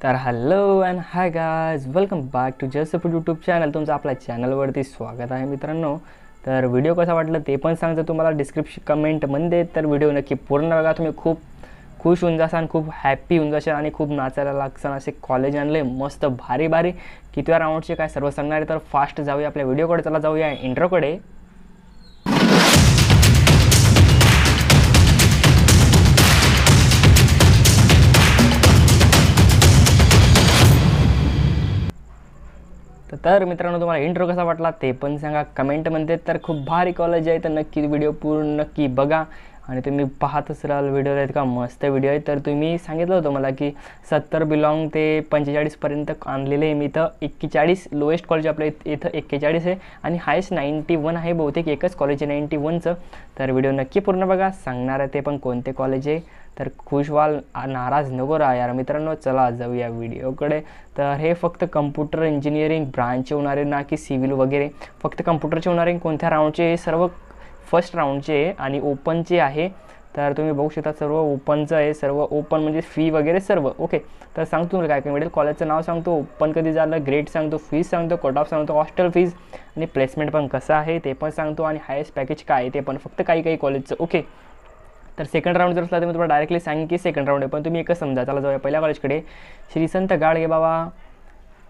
तर hello and hi guys, welcome back to just a YouTube channel. तुमचं आपल्या चॅनलवरती स्वागत आहे मित्रांनो. तर व्हिडिओ कसा वाटला ते पण सांगतो तुम्हाला डिस्क्रिप्शन कमेंटमध्ये. तर व्हिडिओ नक्की पूर्ण बघा, तुम्ही खूप खुश होऊन जासान, खूप हॅप्पी होऊन जाशाल आणि खूप नाचायला लागसान. असे कॉलेज आणले मस्त भारी भारी. कितव्या राऊंडचे काय सर्व सांगणार आहे. तर फास्ट जाऊया आपल्या व्हिडिओकडे. चला जाऊया इंट्रोकडे. तर मित्रांनो, तुम्हाला इंट्रो कसा वाटला ते पण सांगा कमेंटमध्ये. तर खूप भारी कॉलेज आहे, तर नक्की व्हिडिओ पूर्ण नक्की बघा. आणि तुम्ही पाहतच राहाल व्हिडिओ, आहेत का मस्त व्हिडिओ आहे. तर तुम्ही सांगितलं होतं मला की 70 बिलॉंग ते 45पर्यंत आणलेले आहे मी. तर 41 लोएस्ट कॉलेज आपल्या इथं 41 आहे आणि हायस्ट 91 आहे. बहुतेक एकच कॉलेज आहे 91चं. तर व्हिडिओ नक्की पूर्ण बघा, सांगणार आहे ते पण कोणते कॉलेज आहे. तर खुश व्हाल, नाराज नको राहा यार मित्रांनो. चला जाऊया व्हिडिओकडे. तर हे फक्त कम्प्युटर इंजिनिअरिंग ब्रांचचे होणारे, ना की सिव्हिल वगैरे. फक्त कम्प्युटरचे होणारे. कोणत्या राऊंडचे? सर्व फर्स्ट राऊंडचे आणि ओपनचे आहे. तर तुम्ही बघू शकता सर्व ओपनचं आहे. सर्व ओपन म्हणजे फी वगैरे सर्व ओके. तर सांगतो तुम्हाला काय काय मिळेल. कॉलेजचं नाव सांगतो, ओपन कधी झालं, ग्रेड सांगतो, फीज सांगतो, कट ऑफ सांगतो, हॉस्टेल फीज आणि प्लेसमेंट पण कसं आहे ते पण सांगतो. आणि हायेस्ट पॅकेज काय आहे ते पण, फक्त काही कॉलेजचं ओके. तर सेकंड राऊंड जर असला तर मी तुम्हाला डायरेक्टली सांगेन की सेकंड राऊंड आहे, पण तुम्ही एकच समजा. चला जाऊया पहिल्या कॉलेजकडे. श्री संत Gadge Baba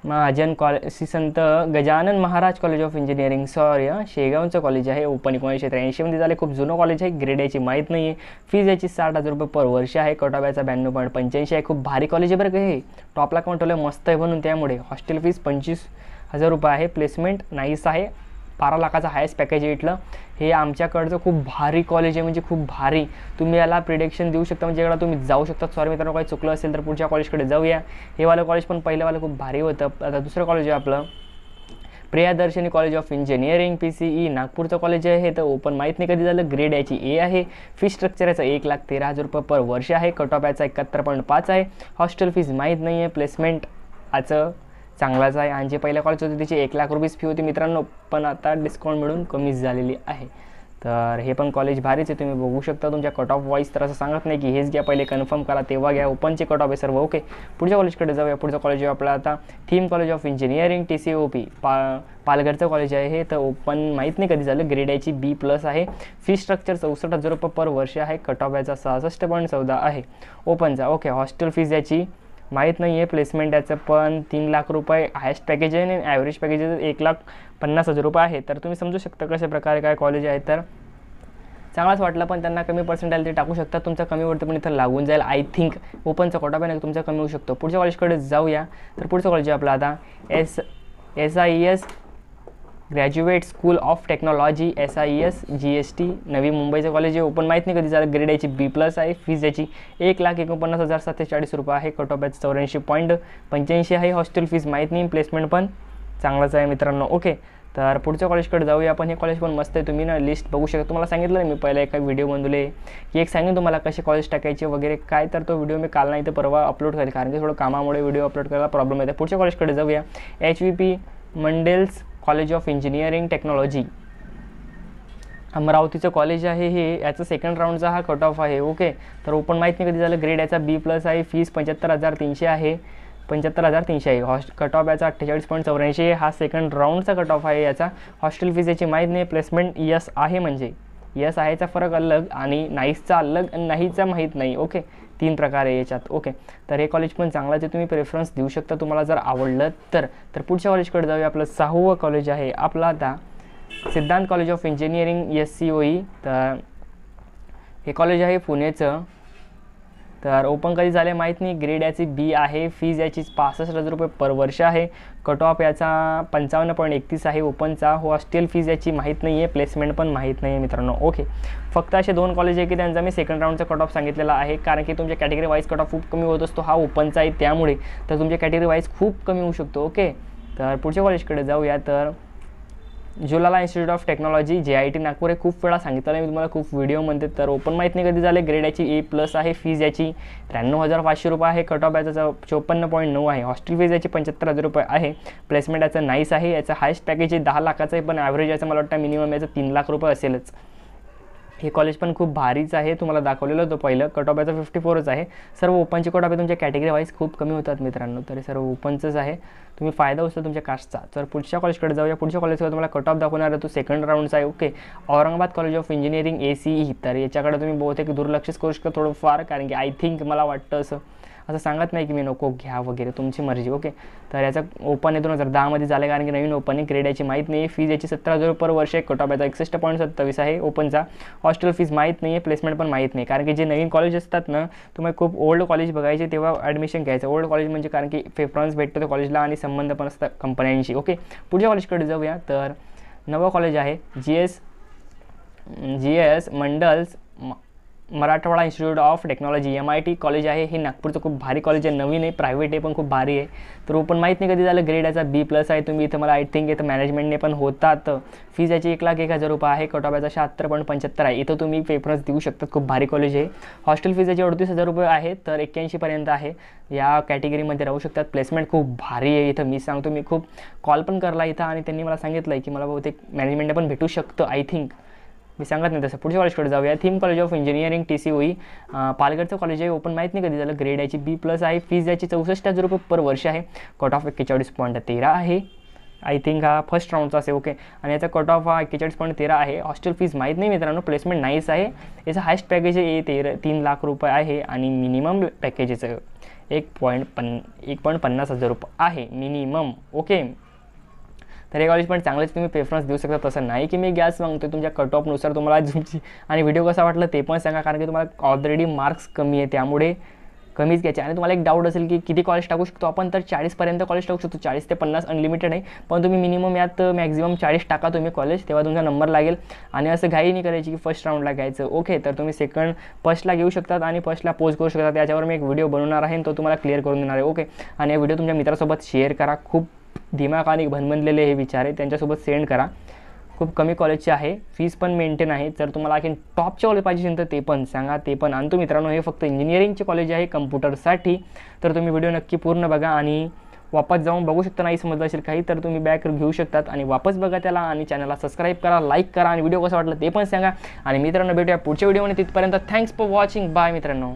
Mahajan college, Shri Sant Gajanan Maharaj college of engineering, sorry शेगावचं कॉलेज आहे. ओपन 1983 झाले. खूप जुनं कॉलेज आहे. ग्रेड याची माहीत नाही आहे. फीज याची 60,000 रुपये पर वर्ष आहे. कट ऑफ याचा 92.85 आहे. खूप भारी कॉलेज आहे बरं का हे. टॉपला काउंट मस्त आहे म्हणून, त्यामुळे हॉस्टेल फीज 25,000 रुपये आहे. प्लेसमेंट नाईस आहे. 12 लाखाचा हायस्ट पॅकेज आहे इथलं. हे आमच्याकडचं खूप भारी कॉलेज आहे, म्हणजे खूप भारी. तुम्ही याला प्रिडिक्शन देऊ शकता, म्हणजे याला तुम्ही जाऊ शकता. सॉरी मित्रांनो काही चुकलं असेल तर पुढच्या कॉलेजकडे जाऊया. हे वालं कॉलेज पण पहिलंवालं खूप भारी होतं. आता दुसरं कॉलेज आहे आपलं Priyadarshini college of engineering PCE, नागपूरचं कॉलेज आहे. हे तर ओपन माहीत नाही कधी झालं. ग्रेड याची A आहे. फी स्ट्रक्चर याचं 1,13,000 रुपये पर वर्ष आहे. कट ऑफ याचा 71.5 आहे. हॉस्टेल फीज माहीत नाही आहे. प्लेसमेंट याचं चांगलाच आहे. आणि जे पहिल्या कॉलेज होते त्याची 1,00,000 रुपये फी होती मित्रांनो, पण आता डिस्काउंट मिळून कमी झालेली आहे. तर हे पण कॉलेज भारीच आहे, तुम्ही बघू शकता. तुमच्या कट ऑफ वाईज तर असं सांगत नाही की हेच घ्या, पहिले कन्फर्म करा तेव्हा घ्या. ओपनचे कट ऑफ आहे सर्व ओके. पुढच्या कॉलेजकडे जाऊया. पुढचं कॉलेज आहे आपलं आता Theem College of Engineering TCOP, पालघरचं कॉलेज आहे हे. तर ओपन माहीत नाही कधी झालं. ग्रेड याची B+ आहे. फी स्ट्रक्चर 64,000 रुपये पर वर्ष आहे. कट ऑफ याचा 66.14 आहे ओपनचा ओके. हॉस्टेल फीज याची माहीत नाही आहे. प्लेसमेंट याचं पण 3,00,000 रुपये हायस्ट पॅकेज आहे आणि ॲव्हरेज पॅकेज 1,50,000 रुपये आहे. तर तुम्ही समजू शकता कशा प्रकारे काय कॉलेज आहे. तर चांगलाच वाटलं, पण त्यांना कमी पर्सेंटाईल ते टाकू शकतात. तुमचा कमी वरती पण इथं लागून जाईल आय थिंक. ओपनचा कोटा पण तुमचा कमी होऊ शकतो. पुढच्या कॉलेजकडे जाऊया. तर पुढचं कॉलेज आहे आपलं आता SIES graduate school of technology, SIES GST, नवी मुंबईचं कॉलेज आहे. ओपन माहीत नाही कधी झालं. ग्रेड याची B+ आहे. फीज याची 1,49,740 रुपये आहे. कट ऑफ याचं 84.85 आहे. हॉस्टेल फीज माहीत नाही. प्लेसमेंट पण चांगलंच आहे मित्रांनो ओके. तर पुढच्या कॉलेजकडे जाऊया आपण. हे कॉलेज पण मस्त आहे. तुम्ही ना लिस्ट बघू शकता. तुम्हाला सांगितलं मी पहिला एका व्हिडिओ बनवले की एक सांगेन तुम्हाला कसे कॉलेज टाकायचे वगैरे काय. तर तो व्हिडिओ मी काल नाही तर परवा अपलोड करेल, कारण की थोडं कामामुळे व्हिडिओ अपलोड करायला प्रॉब्लेम येते. पुढच्या कॉलेजकडे जाऊया. HVP Mandal's College of Engineering Technology, अमरावतीचं कॉलेज आहे हे. याचं सेकंड राऊंडचा हा कट ऑफ आहे ओके. तर ओपन माहीत नाही कधी झालं. ग्रेड याचा B+ आहे. फीज 75,300 आहे. 75,300 आहे. कट ऑफ याचा 48.84 आहे. हा सेकंड राऊंडचा कट ऑफ आहे याचा. हॉस्टेल फीज याची माहीत नाही. प्लेसमेंट यस आहे, म्हणजे यस आहेचा फरक अलग आणि नाईसचा अलग आणि नाहीचा माहीत नाही ओके. 3 प्रकार आहे याच्यात ओके. तर हे कॉलेज पण चांगलाच आहे, तुम्ही प्रेफरन्स देऊ शकता तुम्हाला जर आवडलं तर. तर पुढच्या कॉलेजकडे जाऊया. आपलं 6वं कॉलेज आहे आपलं आता सिद्धांत कॉलेज ऑफ इंजिनिअरिंग SCOE. तर हे कॉलेज आहे पुण्याचं. तर ओपन कधी झाले माहीत नाही. ग्रेड याची B आहे. फीज याची 65,000 रुपये पर वर्ष आहे. कट ऑफ याचा 55.31 आहे ओपनचा. हॉस्टेल फीज याची माहीत नाही आहे. प्लेसमेंट पण माहीत नाही आहे मित्रांनो ओके. फक्त असे 2 कॉलेज आहे की त्यांचा मी सेकंड राऊंडचा कट ऑफ सांगितलेला आहे, कारण की तुमच्या कॅटेगरी वाईज कट ऑफ खूप कमी होत असतो. हा ओपनचा आहे त्यामुळे. तर तुमच्या कॅटेगरी वाईज खूप कमी होऊ शकतो ओके. तर पुढच्या कॉलेजकडे जाऊया. तर Jhulelal Institute of Technology JIT Nagpur हे खूप वेळा सांगितलं आहे मी तुम्हाला, खूप व्हिडिओमध्ये. तर ओपन माहीत नाही कधी झाले. ग्रेड याची A+ आहे. फीज याची 93,500 रुपये आहे. कट ऑफ याचा 54.9 आहे. हॉस्टेल फीज याची 75,000 रुपये आहे. प्लेसमेंट याचं नाईस आहे. याचं हायस्ट पॅकेज आहे 10 लाखाचं आहे, पण ॲव्हरेज याचं मला वाटतं मिनिमम याचं 3 लाख रुपये असेलच. हे कॉलेज पण खूप भारीच आहे, तुम्हाला दाखवलेलं होतं पहिलं. कट ऑफ याचा 54च आहे. सर्व ओपनचे कट ऑफ तुमच्या कॅटेगरी वाईज खूप कमी होतात मित्रांनो, तर हे सर्व ओपनचंच आहे. तुम्ही फायदा उचला तुमच्या कास्टचा. तर पुढच्या कॉलेजकडे जाऊया. पुढच्या कॉलेजकडे तुम्हाला कट ऑफ दाखवणार आहे तो सेकंड राऊंडचा आहे. Okay, Aurangabad college of engineering ACE. तर याच्याकडे तुम्ही बहुतेक दुर्लक्षच करू शकता थोडंफार, कारण की आय थिंक मला वाटतं असं सांगत नाही की मी नको घ्या वगैरे, तुमची मर्जी. ओके, तर याचा ओपन आहे 2010मध्ये झालं, कारण की नवीन ओपन आहे. ग्रेड याची माहीत नाही आहे. फीज याची 17,000 पर वर्ष आहे. कट ऑफ याचा 61.27 आहे ओपनचा. हॉस्टेल फीज माहीत नाही आहे, प्लेसमेंट पण माहीत नाही, कारण की जे नवीन कॉलेज असतात ना, तुम्ही खूप ओल्ड कॉलेज बघायचे तेव्हा ॲडमिशन घ्यायचं. ओल्ड कॉलेज म्हणजे कारण की प्रेफरन्स भेटतो त्या कॉलेजला आणि संबंध पण असतात कंपन्यांशी. ओके, पुढच्या कॉलेजकडे जाऊया. तर नवं कॉलेज आहे GS mandals Marathwada institute of technology, MIT college आहे. हे नागपूरचं खूप भारी कॉलेज आहे, नवीन आहे, प्रायव्हेट आहे, पण खूप भारी आहे. तर ओपन माहीत नाही कधी झालं. ग्रेड याचा B+ आहे. तुम्ही इथं मला आय थिंक इथं मॅनेजमेंटने पण होतात. फीज याची 1,01,000 रुपये आहे. कट ऑफ याचा 76.75 आहे. इथं तुम्ही पेपर्स देऊ शकतात. खूप भारी कॉलेज आहे. हॉस्टेल फीज याची 38,000 रुपये आहे, तर 81पर्यंत आहे. या कॅटेगरीमध्ये राहू शकतात. प्लेसमेंट खूप भारी आहे इथं. मी सांगतो, मी खूप कॉल पण करला इथं आणि त्यांनी मला सांगितलं आहे की मला बहुतेक मॅनेजमेंटने पण भेटू शकतं आय थिंक. मी सांगत नाही तसं. पुढच्या कॉलेजकडे जाऊया. Theem College of Engineering TCOE, पालघरचं कॉलेज आहे. ओपन माहीत नाही कधी झालं. ग्रेड याची B+ आहे. फीज याची 64,000 रुपये पर वर्ष आहे. कट ऑफ 41.13 आहे. आय थिंक हा फर्स्ट राऊंडचा असेल. ओके, आणि याचा कट ऑफ हा 41.13 आहे. हॉस्टेल फीज माहीत नाही मित्रांनो. प्लेसमेंट नाईस आहे. याचं हायस्ट पॅकेज आहे 3 लाख रुपये आहे आणि मिनिमम पॅकेजेचं 1,50,000 रुपये आहे मिनिमम. ओके, तर हे कॉलेज पण चांगलेच तुम्ही प्रेफरन्स देऊ शकता. तसं नाही की मी गॅस मागतो. तुमच्या कट ऑफनुसार तुम्हाला तुमची आणि व्हिडिओ कसा वाटला ते पण सांगा, कारण की तुम्हाला ऑलरेडी मार्क्स कमी आहे, त्यामुळे कमीच घ्यायचे. आणि तुम्हाला एक डाऊट असेल की किती कॉलेज टाकू शकतो आपण, तर 40पर्यंत कॉलेज टाकू शकतो. 40 ते 50 अनलिमिटेड आहे, पण तुम्ही मिनिमम यात मॅक्झिमम 40 टाका तुम्ही कॉलेज, तेव्हा तुमचा नंबर लागेल. आणि असं घाई नाही करायची की फर्स्ट राऊंडला घ्यायचं. ओके, तर तुम्ही फर्स्टला घेऊ शकतात आणि फर्स्टला पोज करू शकता. त्याच्यावर मी एक व्हिडिओ बनवणार आहे, तो तुम्हाला क्लिअर करून देणार आहे. ओके, आणि हा व्हिडिओ तुमच्या मित्रासोबत शेअर करा. खूप दिमाग आणि भनभनलेले हे विचार आहे, त्यांच्यासोबत सेंड करा. खूप कमी कॉलेजचे आहे, फीस पण मेंटेन आहे. जर तुम्हाला आणखी टॉपचे कॉलेज पाहिजे असेल तर ते पण सांगा, ते पण आणतो मित्रांनो. हे फक्त इंजिनिअरिंगचे कॉलेज आहे कम्प्युटरसाठी. तर तुम्ही व्हिडिओ नक्की पूर्ण बघा आणि वापस जाऊन बघू शकता. नाही समजलं असेल काही तर तुम्ही बॅक घेऊ शकतात आणि वापस बघा त्याला. आणि चॅनलला सबस्क्राईब करा, लाईक करा आणि व्हिडिओ कसा वाटला ते पण सांगा. आणि मित्रांनो भेटूया पुढच्या व्हिडिओमध्ये. तिथपर्यंत थँक्स फॉर वॉचिंग. बाय मित्रांनो.